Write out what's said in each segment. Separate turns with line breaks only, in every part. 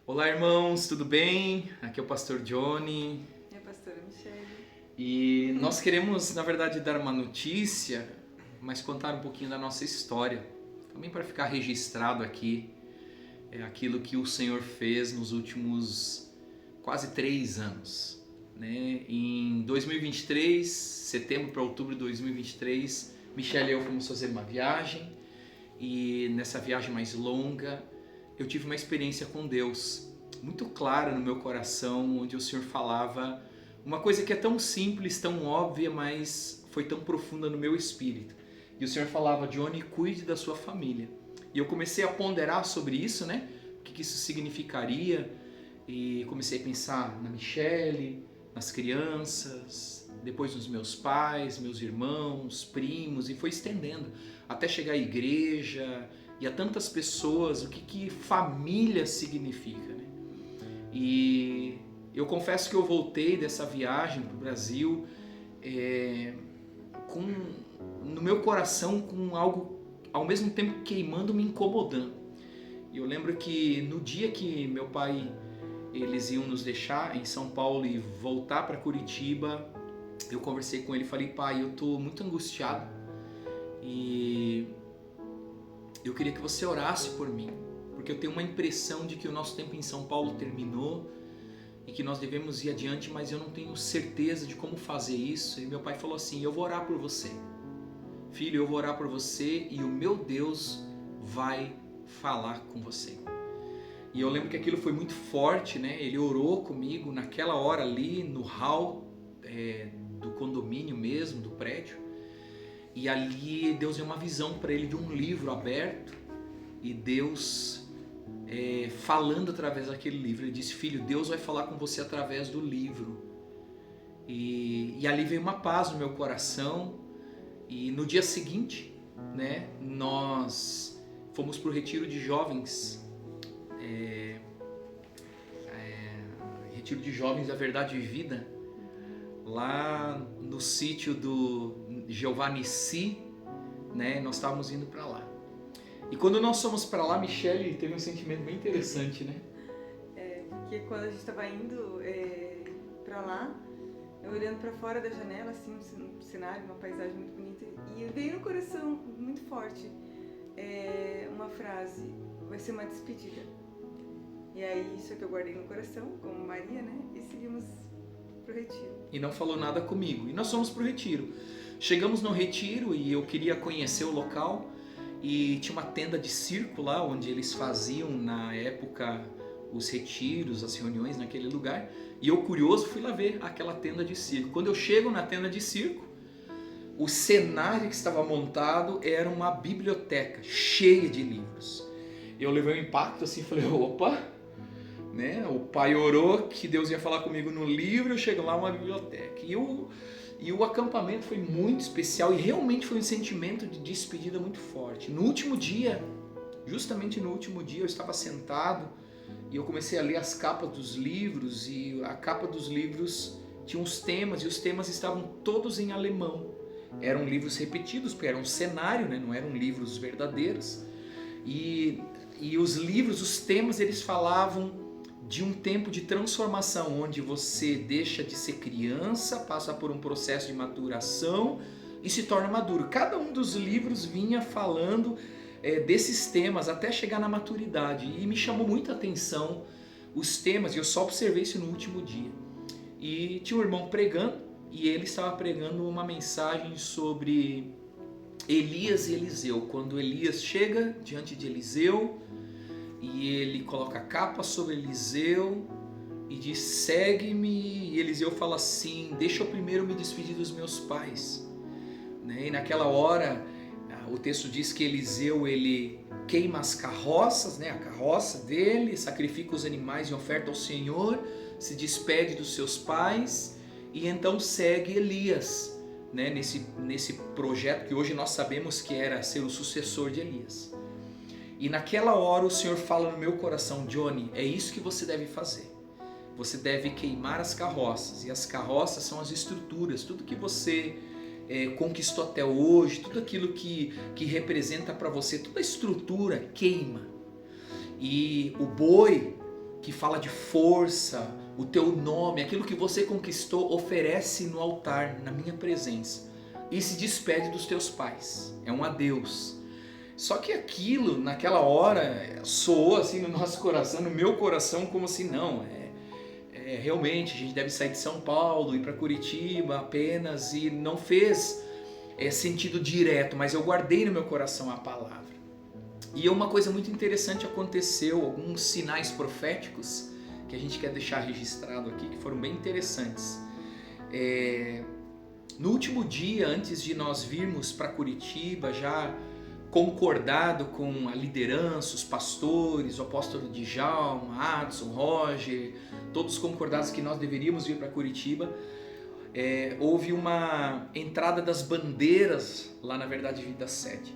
Olá, irmãos, tudo bem? Aqui é o pastor Johnny
E a pastora Michele.
e nós queremos, na verdade, dar uma notícia, mas contar um pouquinho da nossa história, também para ficar registrado aqui aquilo que o Senhor fez nos últimos quase 3 anos. Né? Em 2023, setembro para outubro de 2023, Michele e eu fomos fazer uma viagem e nessa viagem mais longa eu tive uma experiência com Deus muito clara no meu coração, onde o Senhor falava uma coisa que é tão simples, tão óbvia, mas foi tão profunda no meu espírito. E o Senhor falava: Johnny, cuide da sua família. E eu comecei a ponderar sobre isso, né? O que isso significaria. E comecei a pensar na Michele, nas crianças, depois nos meus pais, meus irmãos, primos, e foi estendendo até chegar à igreja e a tantas pessoas, o que família significa, né? E eu confesso que eu voltei dessa viagem para o Brasil com, no meu coração com algo ao mesmo tempo queimando, me incomodando. E eu lembro que no dia que meu pai, eles iam nos deixar em São Paulo e voltar para Curitiba, eu conversei com ele e falei: pai, eu estou muito angustiado e eu queria que você orasse por mim, porque eu tenho uma impressão de que o nosso tempo em São Paulo terminou e que nós devemos ir adiante, mas eu não tenho certeza de como fazer isso. E meu pai falou assim: eu vou orar por você, filho, eu vou orar por você e o meu Deus vai falar com você. E eu lembro que aquilo foi muito forte, né? Ele orou comigo naquela hora ali no hall do condomínio mesmo, do prédio. E ali Deus deu uma visão para ele de um livro aberto e Deus falando através daquele livro. Ele disse: filho, Deus vai falar com você através do livro. E ali veio uma paz no meu coração. E no dia seguinte, né, nós fomos para o retiro de jovens, retiro de jovens da Verdade e Vida, lá no sítio do Jeová Nissi, né? Nós estávamos indo para lá. E quando nós fomos para lá, Michele teve um sentimento bem interessante, né?
Porque quando a gente estava indo pra lá, eu olhando pra fora da janela, assim, um cenário, uma paisagem muito bonita, e veio no coração muito forte uma frase: vai ser uma despedida. E aí isso é que eu guardei no coração, como Maria, né? E seguimos pro retiro.
E não falou nada comigo. E nós fomos pro retiro. Chegamos no retiro e eu queria conhecer o local. E tinha uma tenda de circo lá, onde eles faziam na época os retiros, as reuniões naquele lugar. E eu, curioso, fui lá ver aquela tenda de circo. Quando eu chego na tenda de circo, o cenário que estava montado era uma biblioteca cheia de livros. Eu levei um impacto assim, falei: opa! Né? O pai orou que Deus ia falar comigo no livro, eu chego lá, uma biblioteca. E o acampamento foi muito especial e realmente foi um sentimento de despedida muito forte. No último dia, justamente no último dia, eu estava sentado e eu comecei a ler as capas dos livros, e a capa dos livros tinha os temas, e os temas estavam todos em alemão. Eram livros repetidos, porque era um cenário, né? Não eram livros verdadeiros. E os livros, os temas, eles falavam de um tempo de transformação, onde você deixa de ser criança, passa por um processo de maturação e se torna maduro. Cada um dos livros vinha falando desses temas até chegar na maturidade, e me chamou muita atenção os temas, e eu só observei isso no último dia. E tinha um irmão pregando, e ele estava pregando uma mensagem sobre Elias e Eliseu. Quando Elias chega diante de Eliseu, e ele coloca a capa sobre Eliseu e diz: segue-me. E Eliseu fala assim: deixa eu primeiro me despedir dos meus pais, né? E naquela hora o texto diz que Eliseu, ele queima as carroças, né? A carroça dele, sacrifica os animais em oferta ao Senhor, se despede dos seus pais e então segue Elias, né? Nesse projeto que hoje nós sabemos que era ser o sucessor de Elias. E naquela hora o Senhor fala no meu coração: Johnny, é isso que você deve fazer. Você deve queimar as carroças. E as carroças são as estruturas, tudo que você conquistou até hoje, tudo aquilo que representa para você, toda a estrutura queima. E o boi que fala de força, o teu nome, aquilo que você conquistou, oferece no altar, na minha presença, e se despede dos teus pais. É um adeus. Só que aquilo, naquela hora, soou assim no nosso coração, no meu coração, como assim, não, realmente a gente deve sair de São Paulo, ir para Curitiba apenas, e não fez sentido direto, mas eu guardei no meu coração a palavra. E uma coisa muito interessante aconteceu, alguns sinais proféticos que a gente quer deixar registrado aqui, que foram bem interessantes. No último dia, antes de nós virmos para Curitiba, já concordado com a liderança, os pastores, o apóstolo Djalma, Adson, Roger, todos concordados que nós deveríamos vir para Curitiba, houve uma entrada das bandeiras lá na Verdade Vida Sede.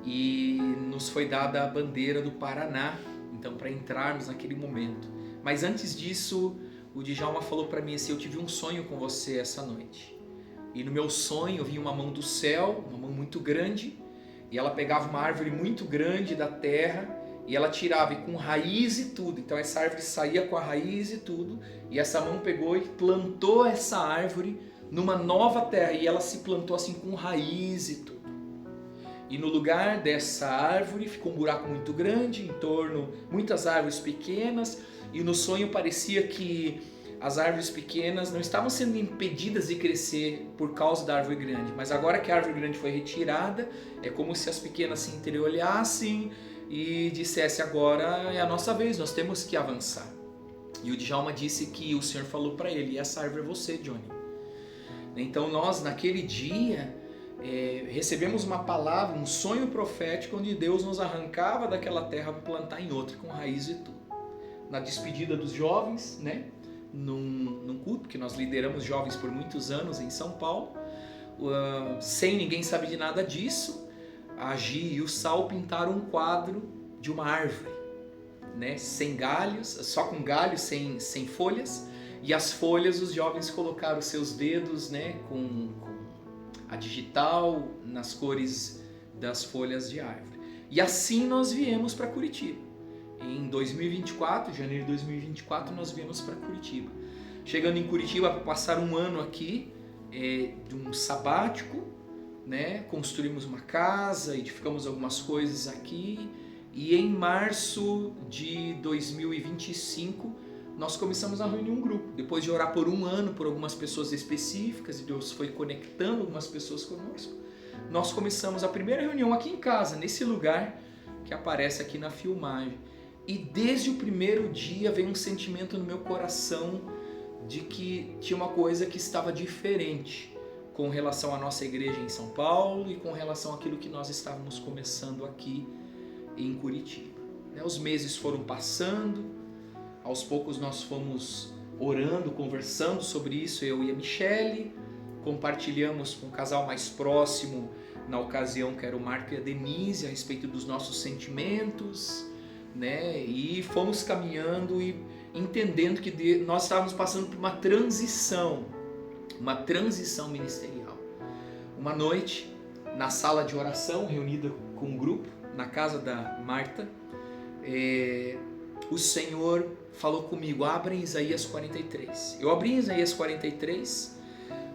E nos foi dada a bandeira do Paraná, então para entrarmos naquele momento. Mas antes disso, o Djalma falou para mim assim: eu tive um sonho com você essa noite. E no meu sonho vinha uma mão do céu, uma mão muito grande, e ela pegava uma árvore muito grande da terra e ela tirava, e com raiz e tudo. Então essa árvore saía com a raiz e tudo, e essa mão pegou e plantou essa árvore numa nova terra, e ela se plantou assim com raiz e tudo. E no lugar dessa árvore ficou um buraco muito grande, em torno, muitas árvores pequenas, e no sonho parecia que as árvores pequenas não estavam sendo impedidas de crescer por causa da árvore grande, mas agora que a árvore grande foi retirada, é como se as pequenas se entreolhassem e dissessem: agora é a nossa vez, nós temos que avançar. E o Djalma disse que o Senhor falou para ele: essa árvore é você, Johnny. Então nós, naquele dia, recebemos uma palavra, um sonho profético, onde Deus nos arrancava daquela terra para plantar em outra, com raiz e tudo. Na despedida dos jovens, né? Num culto, que nós lideramos jovens por muitos anos em São Paulo, sem ninguém saber de nada disso, a Gi e o Sal pintaram um quadro de uma árvore, né? Sem galhos, só com galhos, sem folhas, e as folhas os jovens colocaram os seus dedos, né? Com a digital nas cores das folhas de árvore. E assim nós viemos para Curitiba. Em 2024, janeiro de 2024, nós viemos para Curitiba. Chegando em Curitiba, para passar um ano aqui, de um sabático, né? Construímos uma casa, edificamos algumas coisas aqui, e em março de 2025, nós começamos a reunir um grupo. Depois de orar por um ano por algumas pessoas específicas, e Deus foi conectando algumas pessoas conosco, nós começamos a primeira reunião aqui em casa, nesse lugar que aparece aqui na filmagem. E desde o primeiro dia veio um sentimento no meu coração de que tinha uma coisa que estava diferente com relação à nossa igreja em São Paulo e com relação àquilo que nós estávamos começando aqui em Curitiba. Os meses foram passando, aos poucos nós fomos orando, conversando sobre isso, eu e a Michele, compartilhamos com o casal mais próximo, na ocasião que era o Marco e a Denise, a respeito dos nossos sentimentos, né? E fomos caminhando e entendendo que nós estávamos passando por uma transição ministerial. Uma noite, na sala de oração, reunida com um grupo, na casa da Marta, o Senhor falou comigo: abra em Isaías 43. Eu abri em Isaías 43,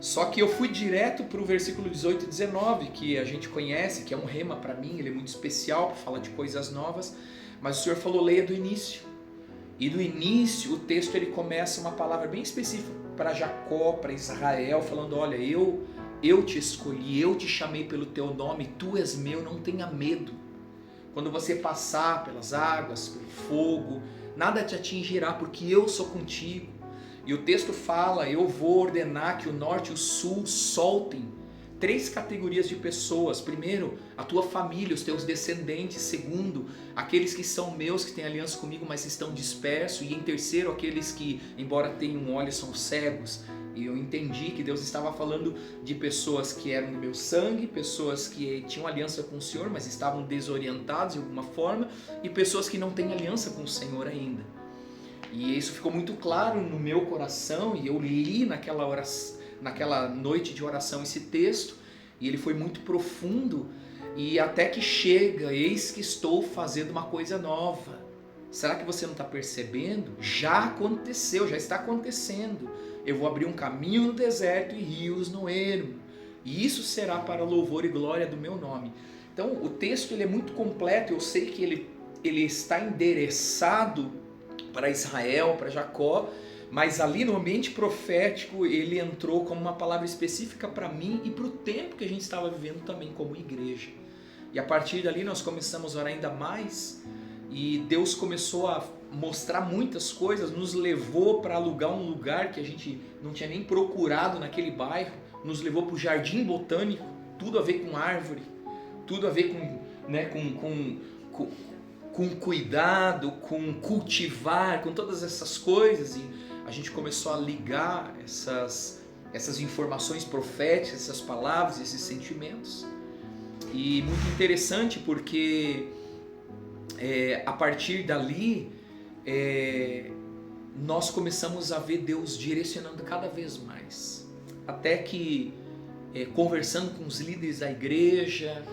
só que eu fui direto para o versículo 18 e 19, que a gente conhece, que é um rema para mim, ele é muito especial para falar de coisas novas, mas o Senhor falou: leia do início. E do início o texto ele começa uma palavra bem específica para Jacó, para Israel, falando: olha, eu te escolhi, eu te chamei pelo teu nome, tu és meu, não tenha medo. Quando você passar pelas águas, pelo fogo, nada te atingirá, porque eu sou contigo. E o texto fala: eu vou ordenar que o norte e o sul soltem 3 categorias de pessoas. Primeiro, a tua família, os teus descendentes. Segundo, aqueles que são meus, que têm aliança comigo, mas estão dispersos. E em terceiro, aqueles que, embora tenham olhos, são cegos. E eu entendi que Deus estava falando de pessoas que eram do meu sangue, pessoas que tinham aliança com o Senhor, mas estavam desorientados de alguma forma, e pessoas que não têm aliança com o Senhor ainda. E isso ficou muito claro no meu coração, e eu li naquela noite de oração esse texto, e ele foi muito profundo, e até que chega: eis que estou fazendo uma coisa nova. Será que você não está percebendo? Já aconteceu, já está acontecendo. Eu vou abrir um caminho no deserto e rios no ermo. E isso será para louvor e glória do meu nome. Então o texto ele é muito completo, eu sei que ele está endereçado para Israel, para Jacó, mas ali no ambiente profético ele entrou como uma palavra específica para mim e para o tempo que a gente estava vivendo também como igreja. E a partir dali nós começamos a orar ainda mais e Deus começou a mostrar muitas coisas, nos levou para alugar um lugar que a gente não tinha nem procurado naquele bairro, nos levou para o Jardim Botânico, tudo a ver com árvore, tudo a ver com, né, com cuidado, com cultivar, com todas essas coisas, e a gente começou a ligar essas informações proféticas, essas palavras, esses sentimentos. E muito interessante porque a partir dali nós começamos a ver Deus direcionando cada vez mais, até que conversando com os líderes da igreja,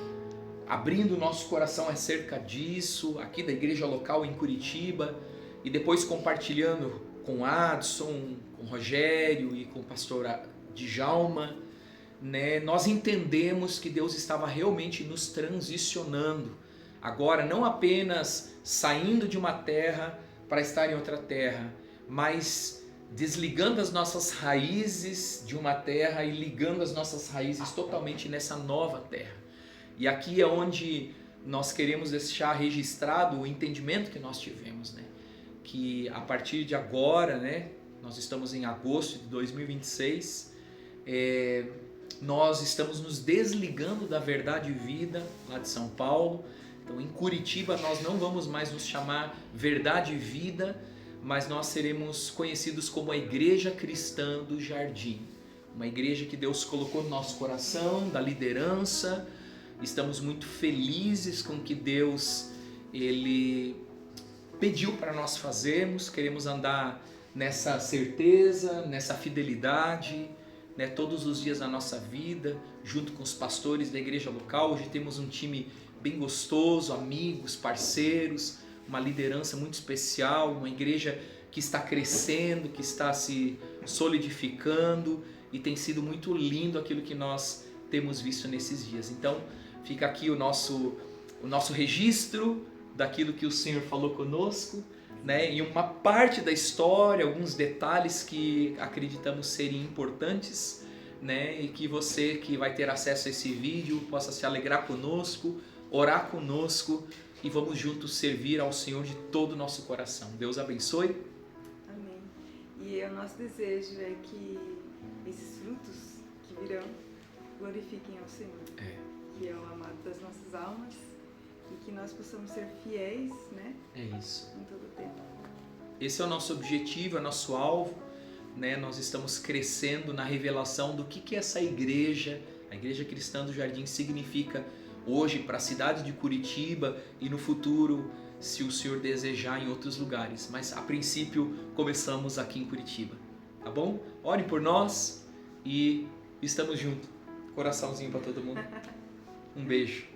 abrindo o nosso coração acerca disso, aqui da igreja local em Curitiba, e depois compartilhando com Adson, com Rogério e com o pastor Djalma, né, nós entendemos que Deus estava realmente nos transicionando, agora não apenas saindo de uma terra para estar em outra terra, mas desligando as nossas raízes de uma terra e ligando as nossas raízes totalmente nessa nova terra. E aqui é onde nós queremos deixar registrado o entendimento que nós tivemos, né? Que a partir de agora, né, nós estamos em agosto de 2026, nós estamos nos desligando da Verdade e Vida lá de São Paulo. Então em Curitiba nós não vamos mais nos chamar Verdade e Vida, mas nós seremos conhecidos como a Igreja Cristã do Jardim, uma igreja que Deus colocou no nosso coração, da liderança. Estamos muito felizes com o que Deus ele pediu para nós fazermos, queremos andar nessa certeza, nessa fidelidade, né, todos os dias da nossa vida, junto com os pastores da igreja local. Hoje temos um time bem gostoso, amigos, parceiros, uma liderança muito especial, uma igreja que está crescendo, que está se solidificando, e tem sido muito lindo aquilo que nós temos visto nesses dias. Então fica aqui o nosso registro daquilo que o Senhor falou conosco, né? E uma parte da história, alguns detalhes que acreditamos serem importantes, né? E que você que vai ter acesso a esse vídeo possa se alegrar conosco, orar conosco, e vamos juntos servir ao Senhor de todo o nosso coração. Deus abençoe.
Amém. E o nosso desejo é que esses frutos que virão glorifiquem ao Senhor, que é o amado das nossas almas, e que nós possamos ser fiéis, né?
É isso.
Em todo o tempo.
Esse é o nosso objetivo, é o nosso alvo, né? Nós estamos crescendo na revelação do que essa igreja, a Igreja Cristã do Jardim, significa hoje para a cidade de Curitiba e no futuro, se o Senhor desejar, em outros lugares. Mas a princípio começamos aqui em Curitiba, tá bom? Ore por nós e estamos juntos. Coraçãozinho para todo mundo. Um beijo.